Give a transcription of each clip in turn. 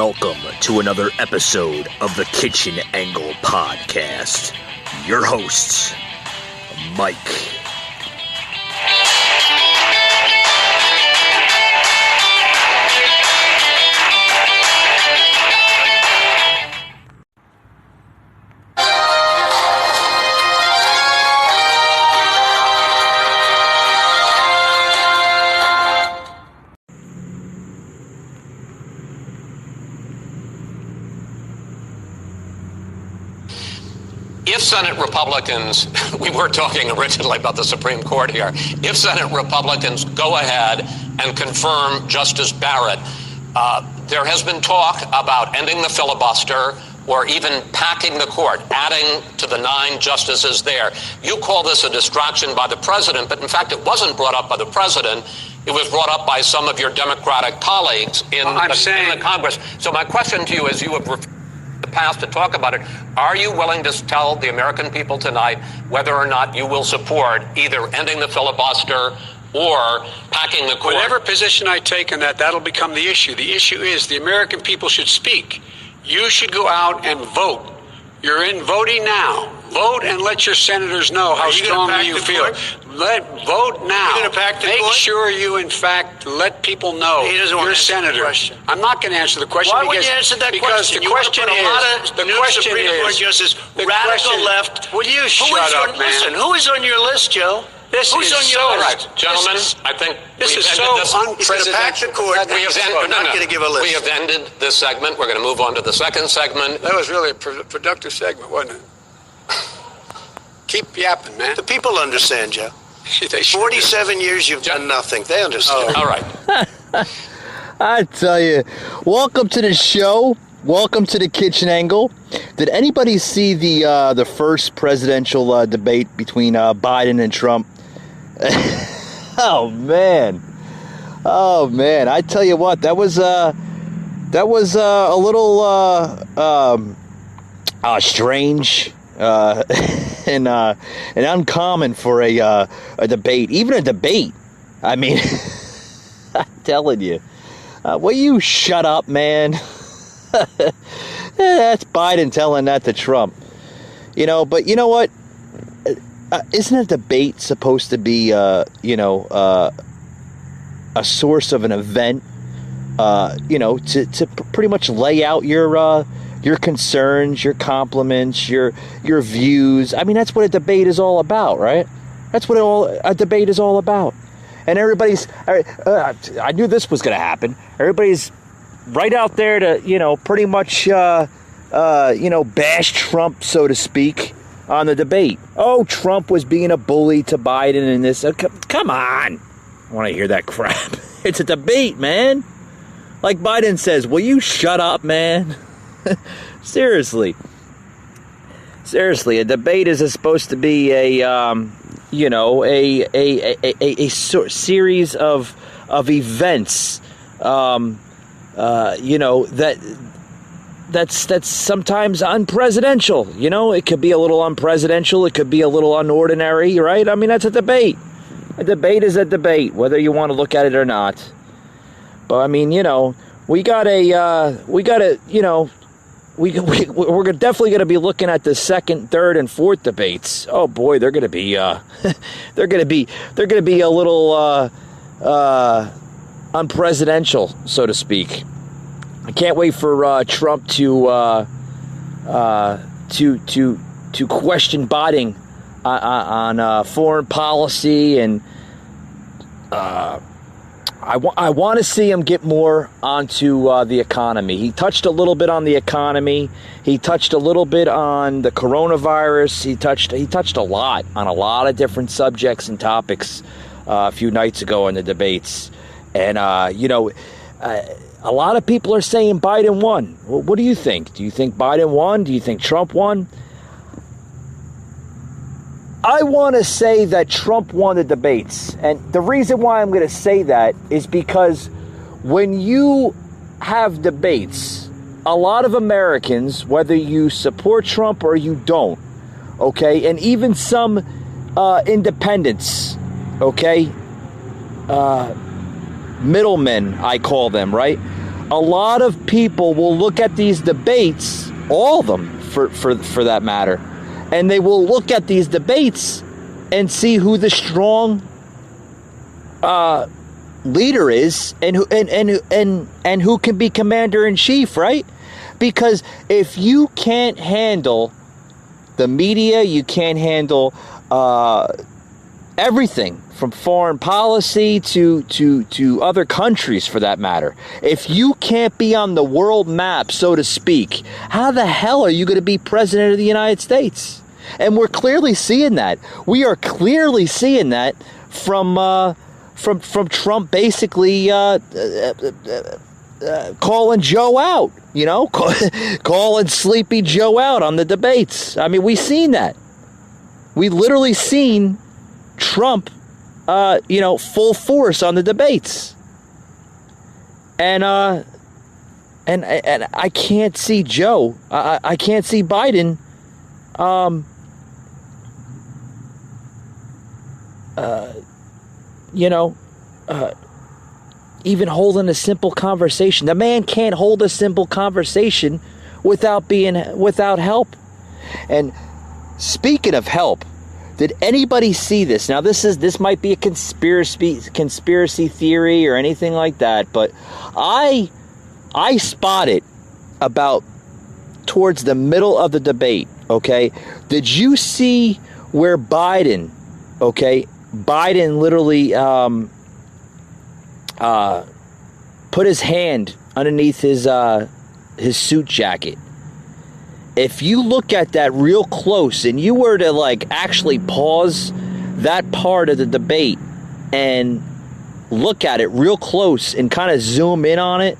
welcome to another episode of the Kitchen Angle Podcast. Your hosts, Mike. If Senate Republicans, we were talking originally about the Supreme Court here, if Senate Republicans go ahead and confirm Justice Barrett, there has been talk about ending the filibuster or even packing the court, adding to the 9 justices there. You call this a distraction by the president, but in fact it wasn't brought up by the president. It was brought up by some of your Democratic colleagues in the Congress. So my question to you is, you have the past to talk about it. Are you willing to tell the American people tonight whether or not you will support either ending the filibuster or packing the court? Whatever position I take on that, that'll become the issue. The issue is the American people should speak. You should go out and vote. You're in voting now. Vote and let your senators know how strongly you feel. Vote now. You're going to pack the Make court? sure you, in fact, let people know He doesn't want you're a to answer the senator. question. I'm not going to answer the question. Why would you answer that because question? The question you is, want to put a lot of new Supreme Court justices, radical left. Will you shut up, man? Listen, who is on your list, Joe? Who's on your list? Right, gentlemen, I think this is so He's going to pack the court. we have ended, not going to give a list. We have ended this segment. We're going to move on to the second segment. That was really a productive segment, wasn't it? Keep yapping, man. The people understand, Joe. They sure 47 years you've done nothing. They understand. All right. I tell you, welcome to the show. Welcome to the Kitchen Angle. Did anybody see the first presidential debate between Biden and Trump? Oh man! I tell you what, that was a little strange and uncommon for a debate, even a debate. I mean, I'm telling you, will you shut up, man? That's Biden telling that to Trump. But you know what? Isn't a debate supposed to be, a source of an event? To pretty much lay out your concerns, your compliments, your views. I mean, that's what a debate is all about, right? That's what a debate is all about. And everybody's, I knew this was going to happen. Everybody's right out there to, pretty much, bash Trump, so to speak, on the debate. Oh, Trump was being a bully to Biden and this. Come on. I want to hear that crap. It's a debate, man. Like Biden says, will you shut up, man? Seriously, a debate is supposed to be a series of events, that's sometimes unpresidential. It could be a little unpresidential, it could be a little unordinary, right? I mean, that's a debate. A debate is a debate, whether you want to look at it or not. But I mean, we're definitely going to be looking at the second, third, and fourth debates. Oh boy, they're going to be a little unpresidential, so to speak. I can't wait for Trump to question Biden on foreign policy, and I want to see him get more onto the economy. He touched a little bit on the economy. He touched a little bit on the coronavirus. He touched a lot on a lot of different subjects and topics a few nights ago in the debates. And a lot of people are saying Biden won. Well, what do you think? Do you think Biden won? Do you think Trump won? I want to say that Trump won the debates. And the reason why I'm going to say that is because when you have debates, a lot of Americans, whether you support Trump or you don't, okay, and even some independents, okay, middlemen, I call them, right? a lot of people will look at these debates, all of them for that matter, and they will look at these debates and see who the strong leader is and who can be commander in chief, right? Because if you can't handle the media, you can't handle everything from foreign policy to other countries for that matter. If you can't be on the world map, so to speak, how the hell are you going to be president of the United States? And we're clearly seeing that. We are clearly seeing that from Trump basically calling Joe out, you know, calling Sleepy Joe out on the debates. I mean, we've seen that. We literally seen Trump, full force on the debates. And I can't see Joe. I can't see Biden. Even holding a simple conversation. The man can't hold a simple conversation without help. And speaking of help, did anybody see this? Now this might be a conspiracy theory or anything like that, but I spotted about towards the middle of the debate, okay? Did you see where Biden literally put his hand underneath his suit jacket? If you look at that real close and you were to actually pause that part of the debate and look at it real close and kind of zoom in on it,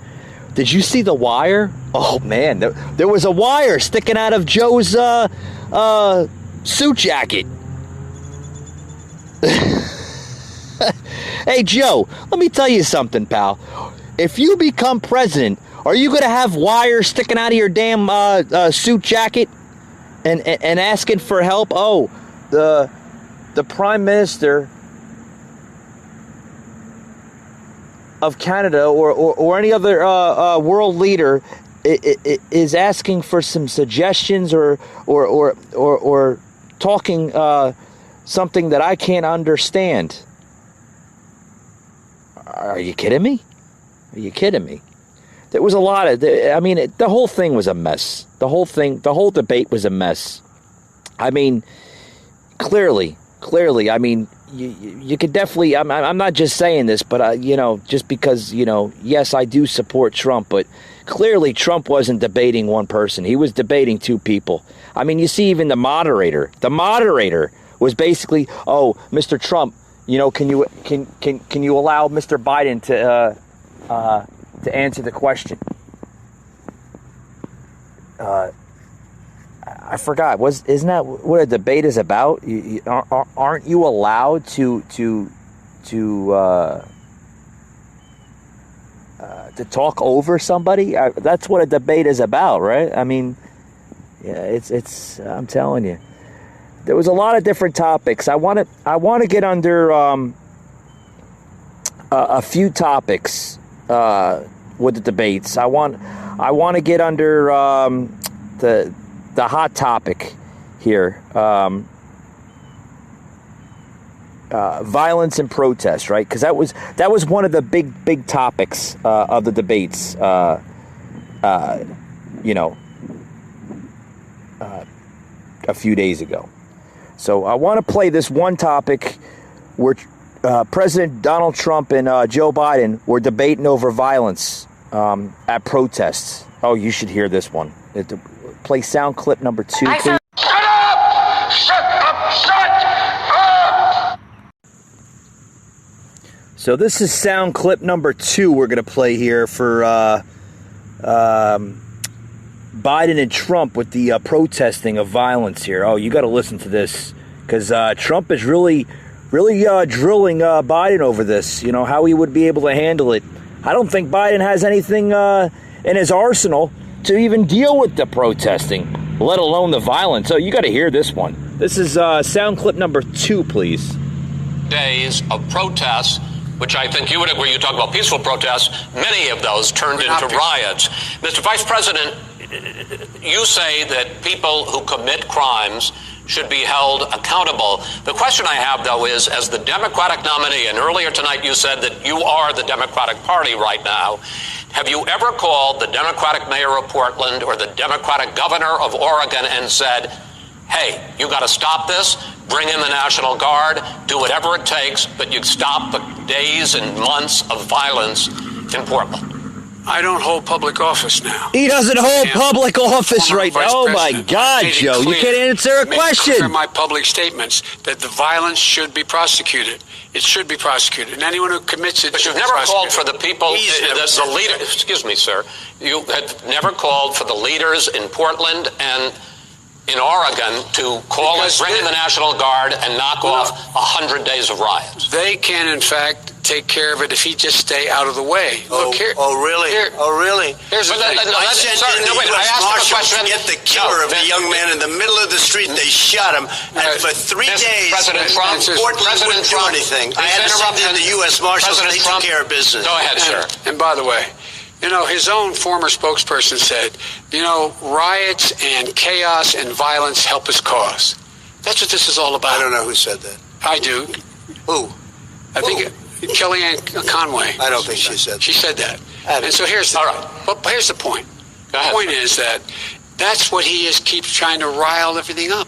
did you see the wire? Oh man, there was a wire sticking out of Joe's suit jacket. Hey Joe, let me tell you something, pal. If you become president, are you going to have wires sticking out of your damn suit jacket and asking for help? Oh, the Prime Minister of Canada or any other world leader is asking for some suggestions or talking something that I can't understand. Are you kidding me? Are you kidding me? There was a lot of, the whole thing was a mess. The whole debate was a mess. I mean, clearly, I mean, you could definitely, I'm not just saying this, but, just because, yes, I do support Trump, but clearly Trump wasn't debating one person. He was debating two people. I mean, you see even the moderator was basically, oh, Mr. Trump, can you allow Mr. Biden to answer the question? I forgot. Isn't that what a debate is about? Aren't you allowed to talk over somebody? That's what a debate is about, right? I mean, yeah, it's. I'm telling you, there was a lot of different topics. I want to get under a few topics with the debates. I want to get under the hot topic here, violence and protest, right? Because that was one of the big topics of the debates. A few days ago. So I want to play this one topic where President Donald Trump and Joe Biden were debating over violence at protests. Oh, you should hear this one. Play sound clip number 2. Shut up! Shut up! Shut up! So this is sound clip number 2 we're going to play here for Biden and Trump with the protesting of violence here. Oh, you got to listen to this because Trump is really drilling Biden over this, how he would be able to handle it. I don't think Biden has anything in his arsenal to even deal with the protesting, let alone the violence. So you got to hear this one. This is sound clip number 2, please. Days of protests which I think you would agree, you talk about peaceful protests, many of those turned into riots. Mr. Vice President, you say that people who commit crimes should be held accountable. The question I have, though, is, as the Democratic nominee, and earlier tonight you said that you are the Democratic Party right now, have you ever called the Democratic mayor of Portland or the Democratic governor of Oregon and said, hey, you got to stop this, bring in the National Guard, do whatever it takes, but you stop the days and months of violence in Portland? I don't hold public office now. He doesn't hold public office right now. Oh, my God, Joe. You can't answer a question. Clear my public statements that the violence should be prosecuted. It should be prosecuted. And anyone who commits it But you've never called for the people, the leaders, excuse me, sir. You have never called for the leaders in Portland and in Oregon to call and bring in the National Guard and knock off 100 days of riots. They can, in fact, take care of it if he just stay out of the way. Look here. Oh, really? Oh, really? Here's the thing. I sent in the U.S. Marshals to get the killer of a young man in the middle of the street. They shot him. And for 3 days, President Trump wouldn't do anything. I had to send in the U.S. Marshals. They took care of business. Go ahead, sir. And by the way, you know, his own former spokesperson said, you know, riots and chaos and violence help his cause. That's what this is all about. I don't know who said that. I do. Who? I think Kellyanne Conway. I don't think she said that. She said that. And so here's the, but here's the point. The point is that that's what he is, keeps trying to rile everything up.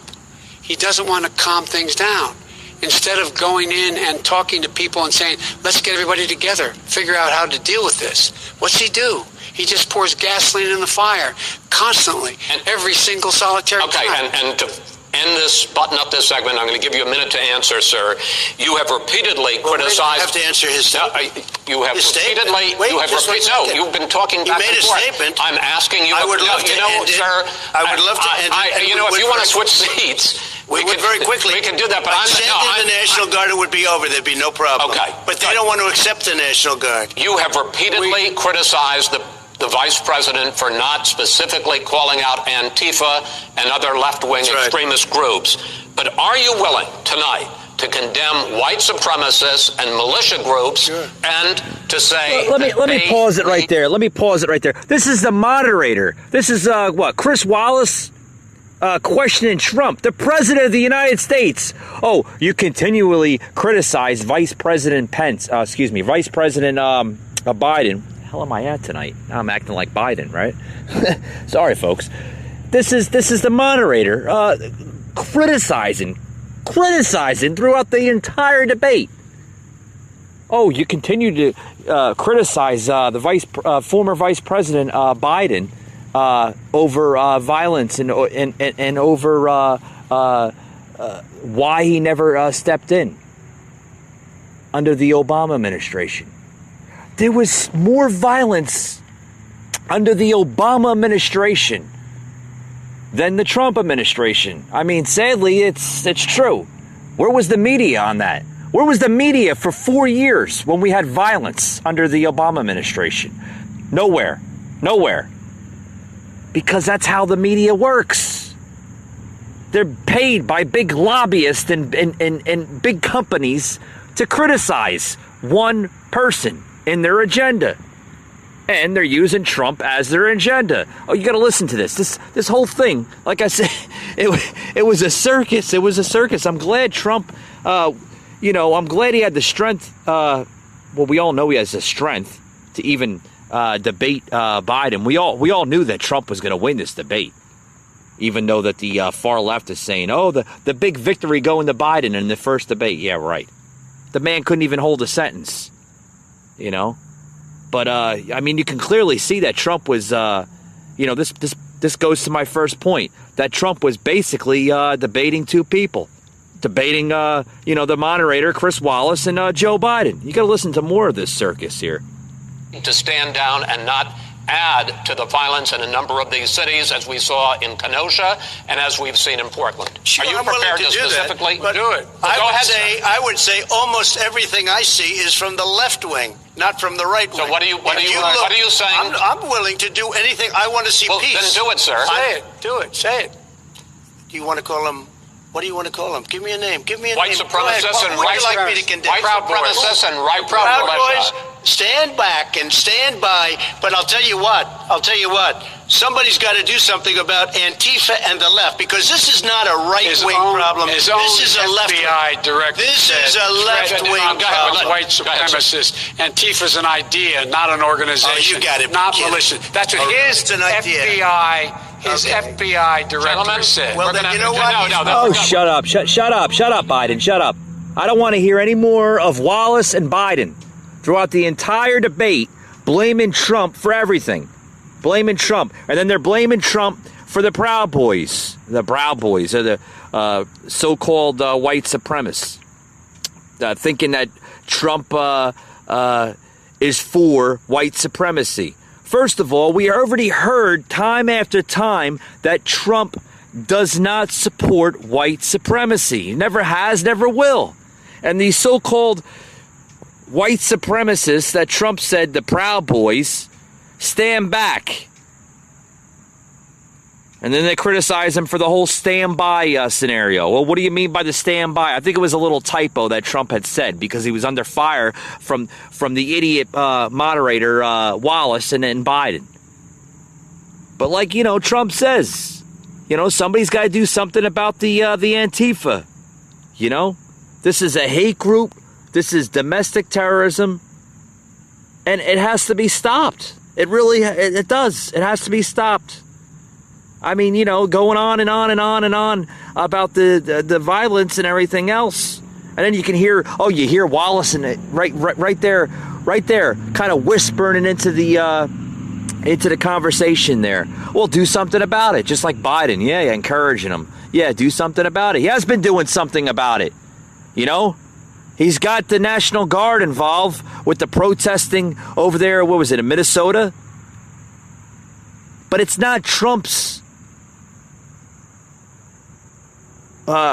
He doesn't want to calm things down. Instead of going in and talking to people and saying, let's get everybody together, figure out how to deal with this. What's he do? He just pours gasoline in the fire constantly, and every single solitary time. And to end this, button up this segment, I'm going to give you a minute to answer, sir. You have repeatedly criticized... I have to answer his statement. You have repeatedly... Wait, no, you've been talking back and forth. You made a statement. I'm asking you... I would love to end it. Sir, I would love to end it. You know, if you want to switch seats... We would very quickly. We can do that, but I'm saying the National Guard, it would be over. There'd be no problem. Okay. But they don't want to accept the National Guard. You have repeatedly criticized the vice president for not specifically calling out Antifa and other left-wing extremist groups. But are you willing tonight to condemn white supremacists and militia groups and to say... Let me pause it right there. Let me pause it right there. This is the moderator. This is, Chris Wallace... questioning Trump, the president of the United States. Oh, you continually criticize Vice President Vice President Biden. The hell am I at tonight? I'm acting like Biden, right? Sorry, folks. This is the moderator criticizing throughout the entire debate. Oh, you continue to criticize the former Vice President Biden. Over violence and over why he never stepped in under the Obama administration. There was more violence under the Obama administration than the Trump administration. I mean, sadly, it's true. Where was the media on that? Where was the media for 4 years when we had violence under the Obama administration? Nowhere. Because that's how the media works. They're paid by big lobbyists and big companies to criticize one person in their agenda. And they're using Trump as their agenda. Oh, you got to listen to this. This whole thing, like I said, it was a circus. It was a circus. I'm glad Trump, I'm glad he had the strength. We all know he has the strength to even... debate Biden. We all knew that Trump was going to win this debate, even though that the far left is saying, "Oh, the big victory going to Biden in the first debate." Yeah, right. The man couldn't even hold a sentence, But I mean, you can clearly see that Trump was, this goes to my first point, that Trump was basically debating two people, debating the moderator Chris Wallace and Joe Biden. You got to listen to more of this circus here. To stand down and not add to the violence in a number of these cities, as we saw in Kenosha and as we've seen in Portland. Sure, are you prepared to specifically do it? I would say almost everything I see is from the left wing, not from the right wing. So what are you saying? I'm willing to do anything. I want to see peace. Then do it, sir. Say it. Do it. Say it. Do you want to call him What do you want to call them? Give me a name. Give me a White name. supremacists and What would white you like me to condemn? white supremacists and right Proud militia. Boys, stand back and stand by. But I'll tell you what. Somebody's got to do something about Antifa and the left, because this is not a right-wing problem. His This own is a left. FBI director. This is a left-wing problem. White supremacists. Antifa's an idea, not an organization. Oh, you got it. Not Kid. militia. That's what his It's an idea. FBI director Gentlemen, said. Well, then you know what? Oh, shut up, shut up, Biden, shut up. I don't want to hear any more of Wallace and Biden throughout the entire debate blaming Trump for everything. Blaming Trump. And then they're blaming Trump for the Proud Boys. The Proud Boys are the so-called white supremacists. Thinking that Trump is for white supremacy. First of all, we already heard time after time that Trump does not support white supremacy. He never has, never will. And these so-called white supremacists that Trump said, the Proud Boys, stand back. And then they criticize him for the whole stand by scenario. Well, what do you mean by the stand by? I think it was a little typo that Trump had said, because he was under fire from the idiot moderator Wallace and then Biden. But like, Trump says, somebody's got to do something about the Antifa. This is a hate group. This is domestic terrorism. And it has to be stopped. It does. It has to be stopped. I mean, going on and on and on and on about the violence and everything else. And then you can hear, you hear Wallace in it right there, kind of whispering into the conversation there. Well, do something about it, just like Biden. Yeah, encouraging him. Yeah, do something about it. He has been doing something about it. He's got the National Guard involved with the protesting over there, what was it, in Minnesota? But it's not Trump's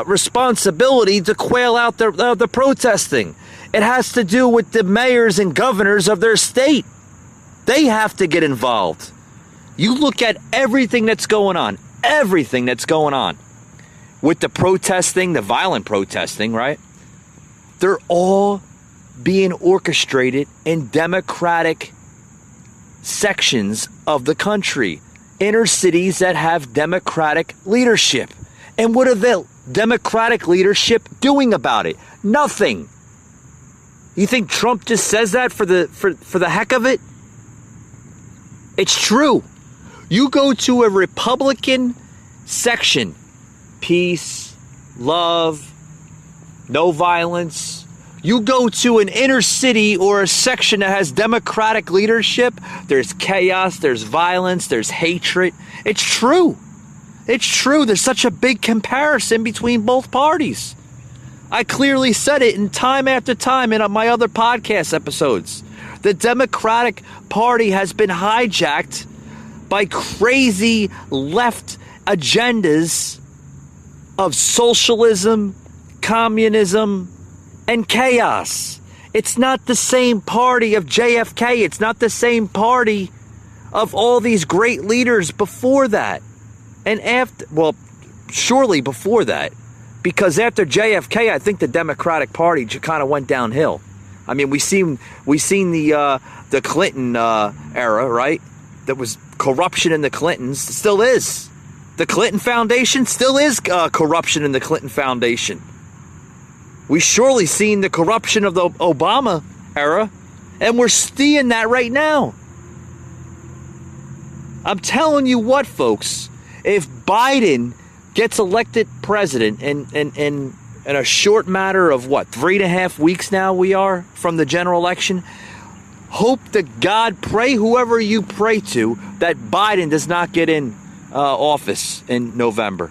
responsibility to quail out the protesting. It has to do with the mayors and governors of their state. They have to get involved. You look at everything that's going on with the protesting, the violent protesting, right? They're all being orchestrated in Democratic sections of the country, inner cities that have Democratic leadership. And what are the Democratic leadership doing about it? Nothing. You think Trump just says that for the heck of it? It's true. You go to a Republican section, peace, love, no violence. You go to an inner city or a section that has Democratic leadership, there's chaos, there's violence, there's hatred. It's true. It's true. There's such a big comparison between both parties. I clearly said it in time after time in my other podcast episodes. The Democratic Party has been hijacked by crazy left agendas of socialism, communism, and chaos. It's not the same party of JFK. It's not the same party of all these great leaders before that. And surely before that. Because after JFK, I think the Democratic Party kind of went downhill. I mean, we seen the Clinton era, right? That was corruption in the Clintons. It still is. The Clinton Foundation still is corruption in the Clinton Foundation. We surely seen the corruption of the Obama era, and we're seeing that right now. I'm telling you what, folks, if Biden gets elected president in a short matter of 3.5 weeks now we are from the general election, hope to God, pray whoever you pray to, that Biden does not get in office in November.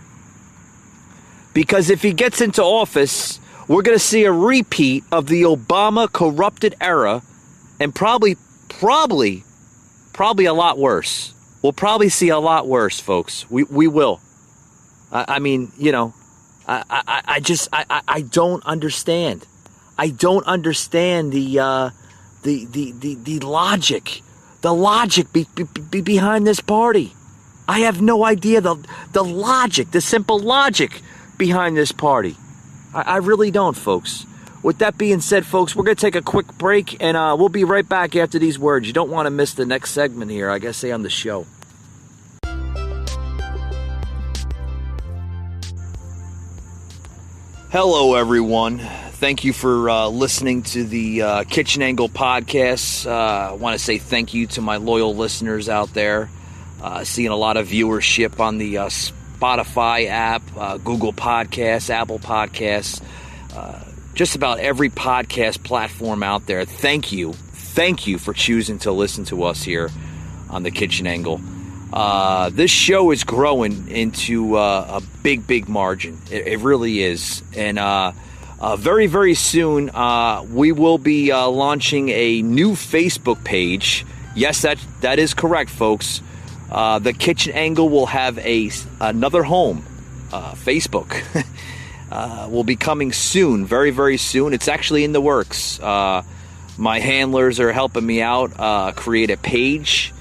Because if he gets into office, we're going to see a repeat of the Obama corrupted era, and probably a lot worse. We'll probably see a lot worse, folks. We will. I mean, I don't understand. I don't understand the logic, behind this party. I have no idea the logic, the simple logic. behind this party. I really don't, folks. With that being said, folks, we're going to take a quick break, and we'll be right back after these words. You don't want to miss the next segment here, I guess, on the show. Hello, everyone. Thank you for listening to the Kitchen Angle podcast. I want to say thank you to my loyal listeners out there. Seeing a lot of viewership on the Spotify app, Google Podcasts, Apple Podcasts, just about every podcast platform out there. Thank you for choosing to listen to us here on the Kitchen Angle. This show is growing into a big margin. It really is. And very, very soon, we will be launching a new Facebook page. Yes, that is correct, folks. The Kitchen Angle will have another home, Facebook. Will be coming soon, very, very soon. It's actually in the works. My handlers are helping me out create a page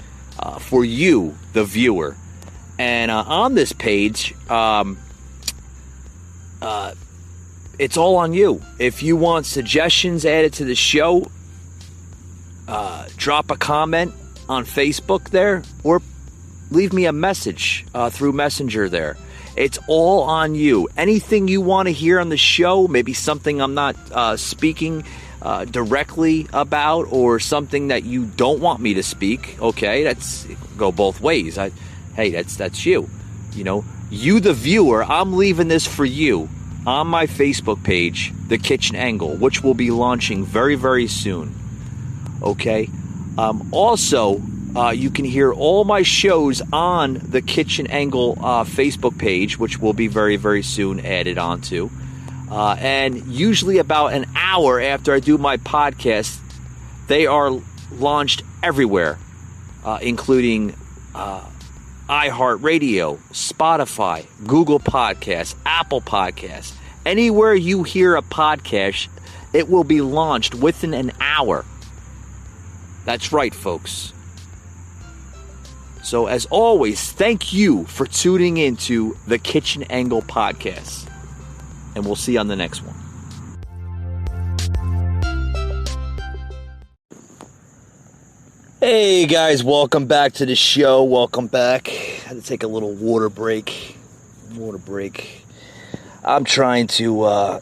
for you, the viewer. And on this page, it's all on you. If you want suggestions added to the show, drop a comment on Facebook there, or leave me a message through Messenger there. It's all on you. Anything you want to hear on the show, maybe something I'm not speaking directly about, or something that you don't want me to speak, okay, that's go both ways. That's you. You know, you the viewer, I'm leaving this for you on my Facebook page, The Kitchen Angle, which will be launching very, very soon. Okay? Also, you can hear all my shows on the Kitchen Angle Facebook page, which will be very, very soon added onto. And usually about an hour after I do my podcast, they are launched everywhere, including iHeartRadio, Spotify, Google Podcasts, Apple Podcasts. Anywhere you hear a podcast, it will be launched within an hour. That's right, folks. So, as always, thank you for tuning into the Kitchen Angle podcast. And we'll see you on the next one. Hey, guys, welcome back to the show. Welcome back. I had to take a little water break. I'm trying to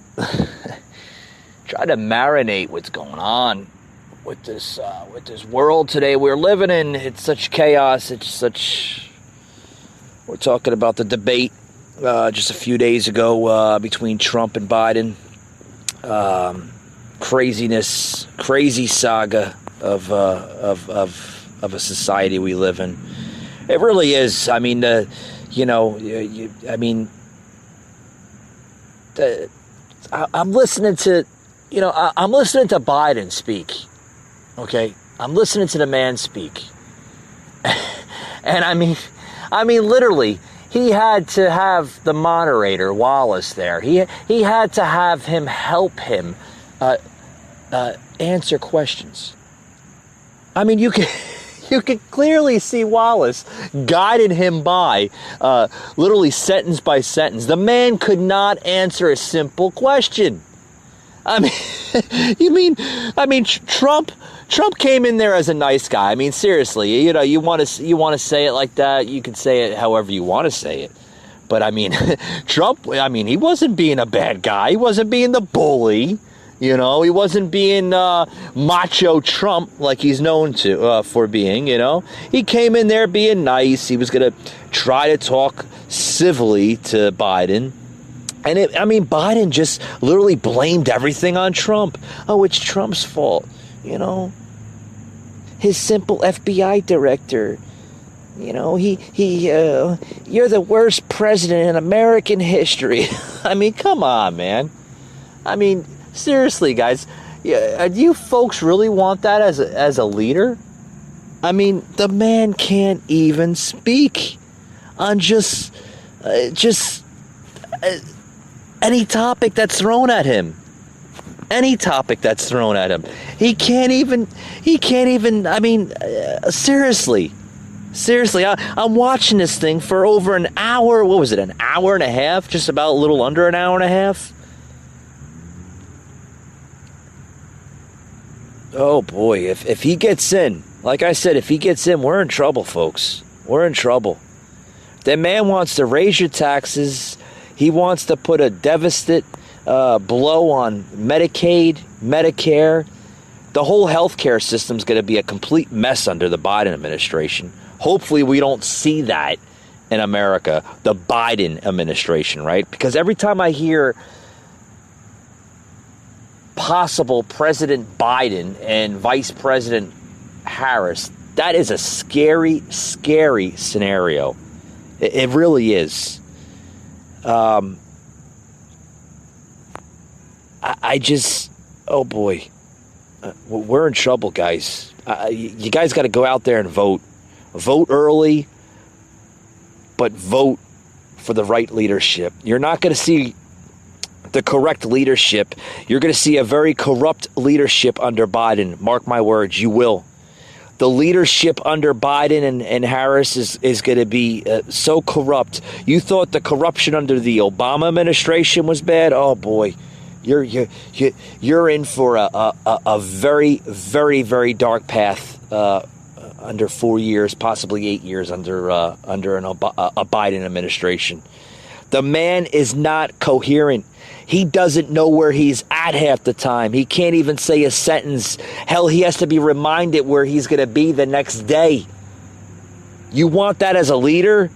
marinate what's going on with this world today we're living in. It's such chaos. We're talking about the debate just a few days ago between Trump and Biden. Crazy saga of a society we live in. It really is. I mean, I'm listening to Biden speak. Okay, I'm listening to the man speak, and I mean, literally, he had to have the moderator Wallace there. He had to have him help him answer questions. I mean, you could clearly see Wallace guiding him by, literally sentence by sentence. The man could not answer a simple question. I mean, Trump came in there as a nice guy. I mean, seriously, you want to say it like that, you can say it however you want to say it. But I mean, Trump, he wasn't being a bad guy. He wasn't being the bully. He wasn't being macho Trump like he's known for being. He came in there being nice. He was going to try to talk civilly to Biden. And Biden just literally blamed everything on Trump. Oh, it's Trump's fault. His simple FBI director. You're the worst president in American history. I mean, come on, man. I mean, seriously, guys. Do you folks really want that as a leader? I mean, the man can't even speak on just any topic that's thrown at him. He can't even, seriously. Seriously, I'm watching this thing for over an hour. What was it, an hour and a half? Just about a little under an hour and a half? Oh, boy. If he gets in, like I said, if he gets in, we're in trouble, folks. We're in trouble. That man wants to raise your taxes. He wants to put a devastating blow on Medicaid, Medicare. The whole healthcare system is going to be a complete mess under the Biden administration. Hopefully we don't see that in America, the Biden administration, right? Because every time I hear possible President Biden and Vice President Harris, that is a scary, scary scenario. It really is. I just, oh boy, we're in trouble, guys. You guys got to go out there and vote. Vote early, but vote for the right leadership. You're not going to see the correct leadership. You're going to see a very corrupt leadership under Biden. Mark my words, you will. The leadership under Biden and Harris is going to be so corrupt. You thought the corruption under the Obama administration was bad? Oh boy, you're in for a very, very, very dark path under 4 years, possibly 8 years under a Biden administration. The man is not coherent. He doesn't know where he's at half the time. He can't even say a sentence. Hell, he has to be reminded where he's going to be the next day. You want that as a leader?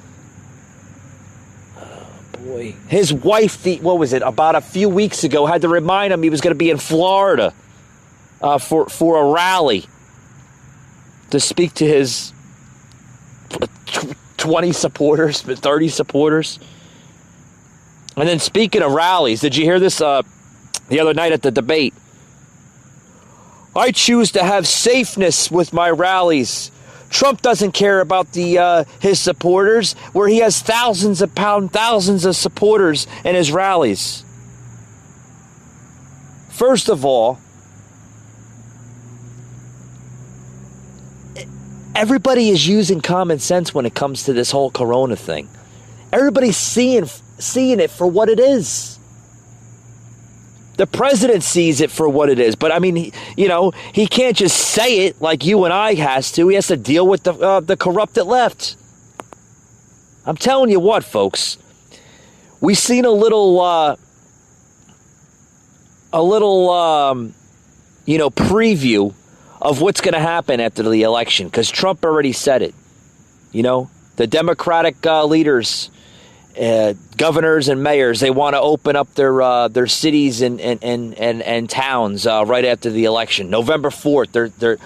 Oh, boy. His wife, about a few weeks ago, had to remind him he was going to be in Florida for a rally to speak to his 20 supporters, 30 supporters. And then speaking of rallies, did you hear this the other night at the debate? I choose to have safeness with my rallies. Trump doesn't care about his supporters, where he has thousands of supporters in his rallies. First of all, everybody is using common sense when it comes to this whole corona thing. Everybody's seeing it for what it is. The president sees it for what it is. But I mean, he can't just say it like you and I has to. He has to deal with the corrupted left. I'm telling you what, folks. We've seen a little preview of what's going to happen after the election, because Trump already said it. The Democratic leaders, governors and mayors, they want to open up their cities and towns right after the election. November 4th,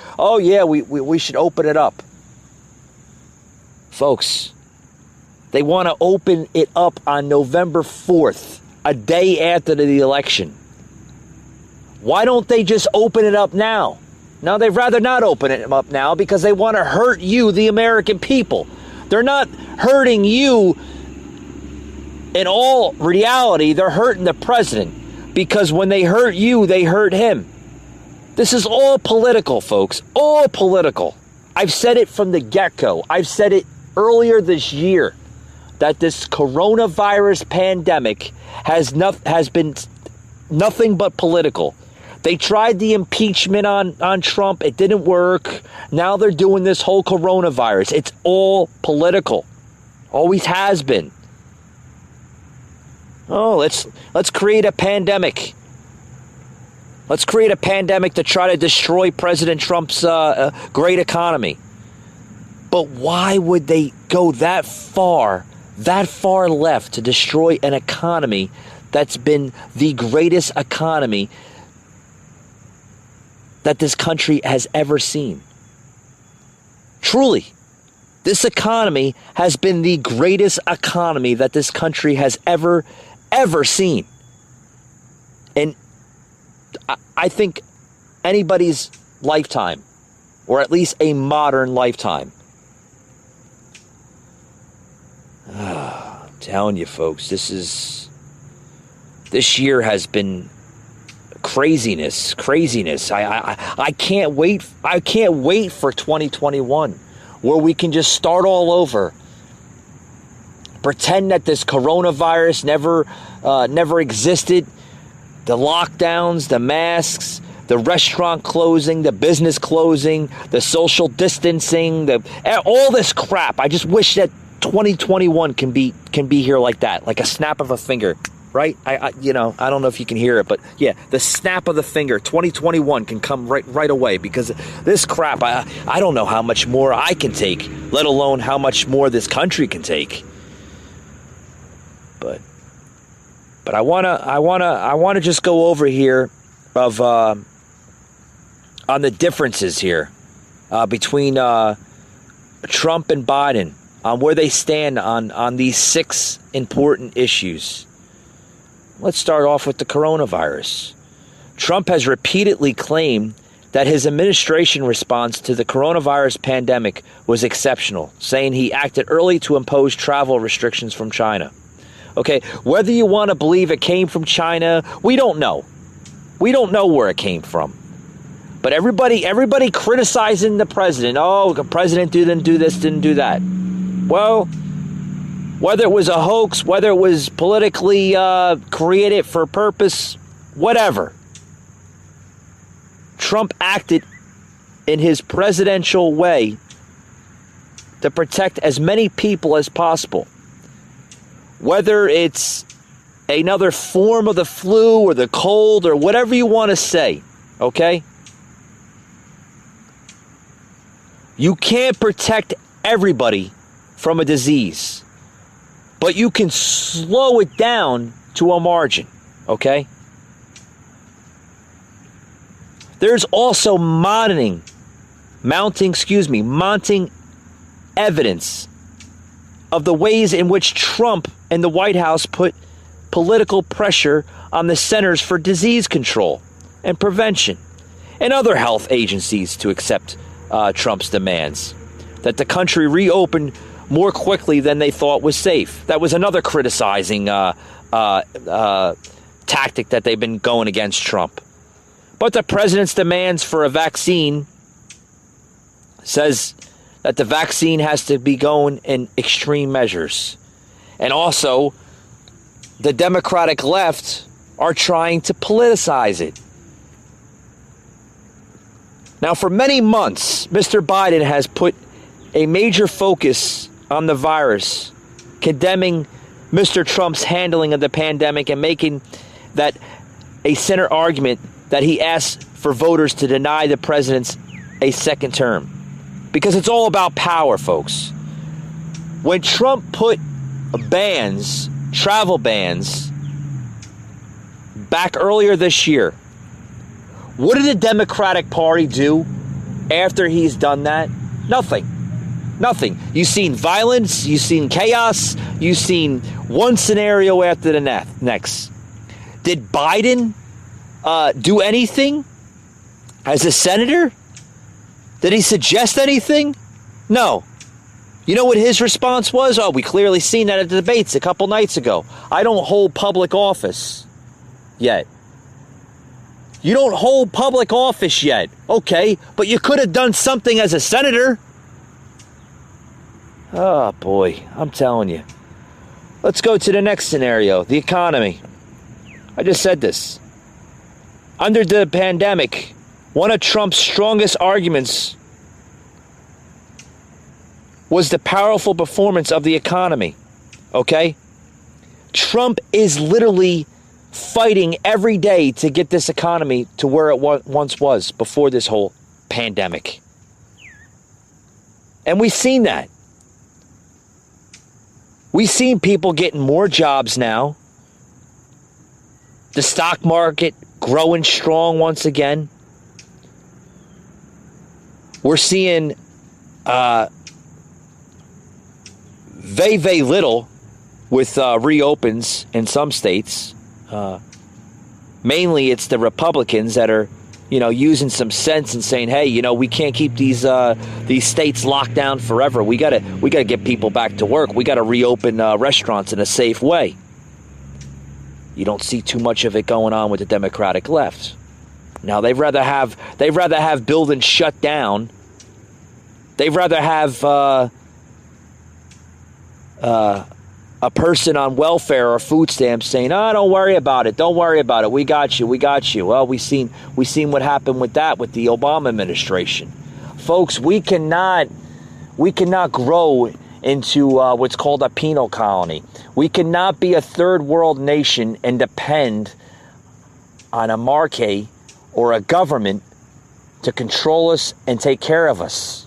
we should open it up. Folks, they want to open it up on November 4th, a day after the election. Why don't they just open it up now? No, they'd rather not open it up now because they want to hurt you, the American people. They're not hurting you. In all reality, they're hurting the president, because when they hurt you, they hurt him. This is all political, folks. All political. I've said it from the get-go. I've said it earlier this year that this coronavirus pandemic has been nothing but political. They tried the impeachment on Trump. It didn't work. Now they're doing this whole coronavirus. It's all political. Always has been. Oh, let's create a pandemic. Let's create a pandemic to try to destroy President Trump's great economy. But why would they go that far left to destroy an economy that's been the greatest economy that this country has ever seen? Truly, this economy has been the greatest economy that this country has ever seen. And I think anybody's lifetime, or at least a modern lifetime. I'm telling you, folks, this year has been craziness. I can't wait for 2021. where we can just start all over. Pretend that this coronavirus never existed. The lockdowns, the masks, the restaurant closing, the business closing, the social distancing, all this crap. I just wish that 2021 can be here like that, like a snap of a finger, right? I don't know if you can hear it, but yeah, the snap of the finger. 2021 can come right away, because this crap, I don't know how much more I can take, let alone how much more this country can take. But I wanna just go over here on the differences here between Trump and Biden, on where they stand on these 6 important issues. Let's start off with the coronavirus. Trump has repeatedly claimed that his administration response to the coronavirus pandemic was exceptional, saying he acted early to impose travel restrictions from China. Okay, whether you want to believe it came from China, we don't know. We don't know where it came from. But everybody criticizing the president. Oh, the president didn't do this, didn't do that. Well, whether it was a hoax, whether it was politically created for purpose, whatever. Trump acted in his presidential way to protect as many people as possible. Whether it's another form of the flu or the cold or whatever you want to say, okay? You can't protect everybody from a disease, but you can slow it down to a margin, okay? There's also mounting evidence of the ways in which Trump and the White House put political pressure on the Centers for Disease Control and Prevention and other health agencies to accept Trump's demands that the country reopen more quickly than they thought was safe. That was another criticizing tactic that they've been going against Trump. But the president's demands for a vaccine says that the vaccine has to be going in extreme measures. And also, the Democratic left are trying to politicize it. Now, for many months, Mr. Biden has put a major focus on the virus, condemning Mr. Trump's handling of the pandemic and making that a center argument that he asked for voters to deny the president a second term. Because it's all about power, folks. When Trump put travel bans, back earlier this year, what did the Democratic Party do after he's done that? Nothing. You've seen violence, you've seen chaos, you've seen one scenario after the next. Did Biden do anything as a senator? Did he suggest anything? No. You know what his response was? Oh, we clearly seen that at the debates a couple nights ago. I don't hold public office yet. You don't hold public office yet. Okay, but you could have done something as a senator. Oh, boy, I'm telling you. Let's go to the next scenario, the economy. I just said this. Under the pandemic, one of Trump's strongest arguments was the powerful performance of the economy, okay? Trump is literally fighting every day to get this economy to where it once was before this whole pandemic. And we've seen that. We've seen people getting more jobs now. The stock market growing strong once again. We're seeing very little with reopens in some states. Mainly it's the Republicans that are, using some sense and saying, hey, we can't keep these states locked down forever. We gotta get people back to work. We gotta reopen restaurants in a safe way. You don't see too much of it going on with the Democratic left. Now they'd rather have buildings shut down They'd rather have a person on welfare or food stamps saying, "Oh, don't worry about it. Don't worry about it. We got you. We got you." Well, we seen what happened with that with the Obama administration. Folks, we cannot grow into what's called a penal colony. We cannot be a third world nation and depend on a marquee or a government to control us and take care of us.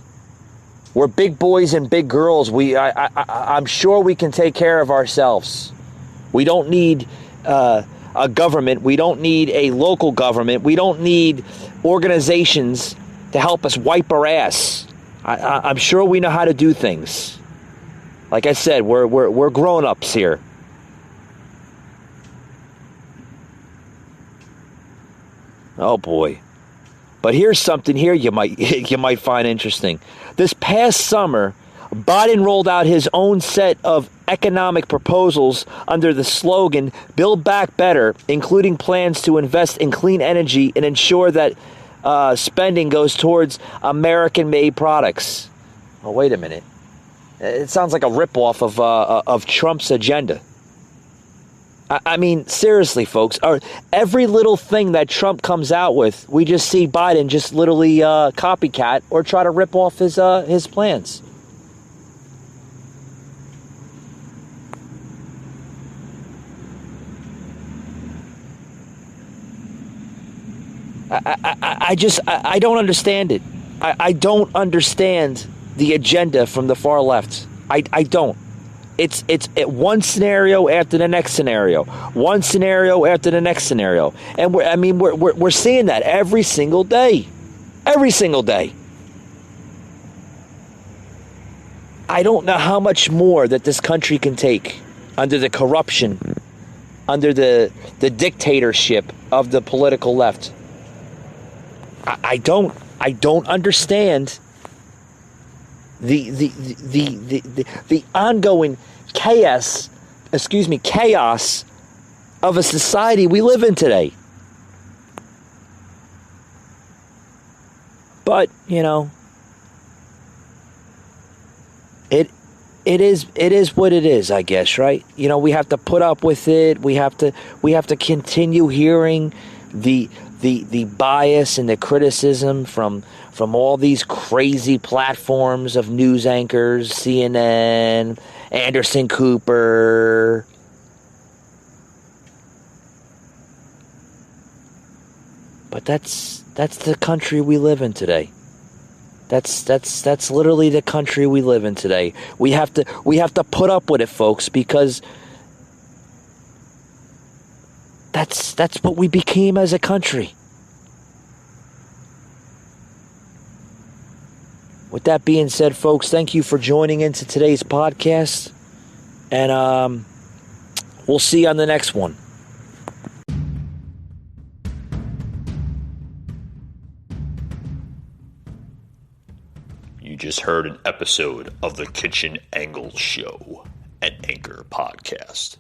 We're big boys and big girls. I'm sure we can take care of ourselves. We don't need a government. We don't need a local government. We don't need organizations to help us wipe our ass. I'm sure we know how to do things. Like I said, we're grown-ups here. Oh boy. But here's something here you might find interesting. This past summer, Biden rolled out his own set of economic proposals under the slogan Build Back Better, including plans to invest in clean energy and ensure that spending goes towards American-made products. Oh, wait a minute. It sounds like a ripoff of Trump's agenda. I mean, seriously, folks, every little thing that Trump comes out with, we just see Biden just literally copycat or try to rip off his plans. I don't understand it. I don't understand the agenda from the far left. I don't. It's one scenario after the next scenario, one scenario after the next scenario, and we're seeing that every single day, every single day. I don't know how much more that this country can take under the corruption, under the dictatorship of the political left. I don't understand the ongoing chaos of a society we live in today. But, you know, it is what it is, I guess, right? You know, we have to put up with it. We have to continue hearing the bias and the criticism from all these crazy platforms of news anchors, CNN, Anderson Cooper. But that's the country we live in today. That's literally the country we live in today. We have to put up with it, folks, because that's what we became as a country. With that being said, folks, thank you for joining into today's podcast, and we'll see you on the next one. You just heard an episode of the Kitchen Angle Show, an Anchor podcast.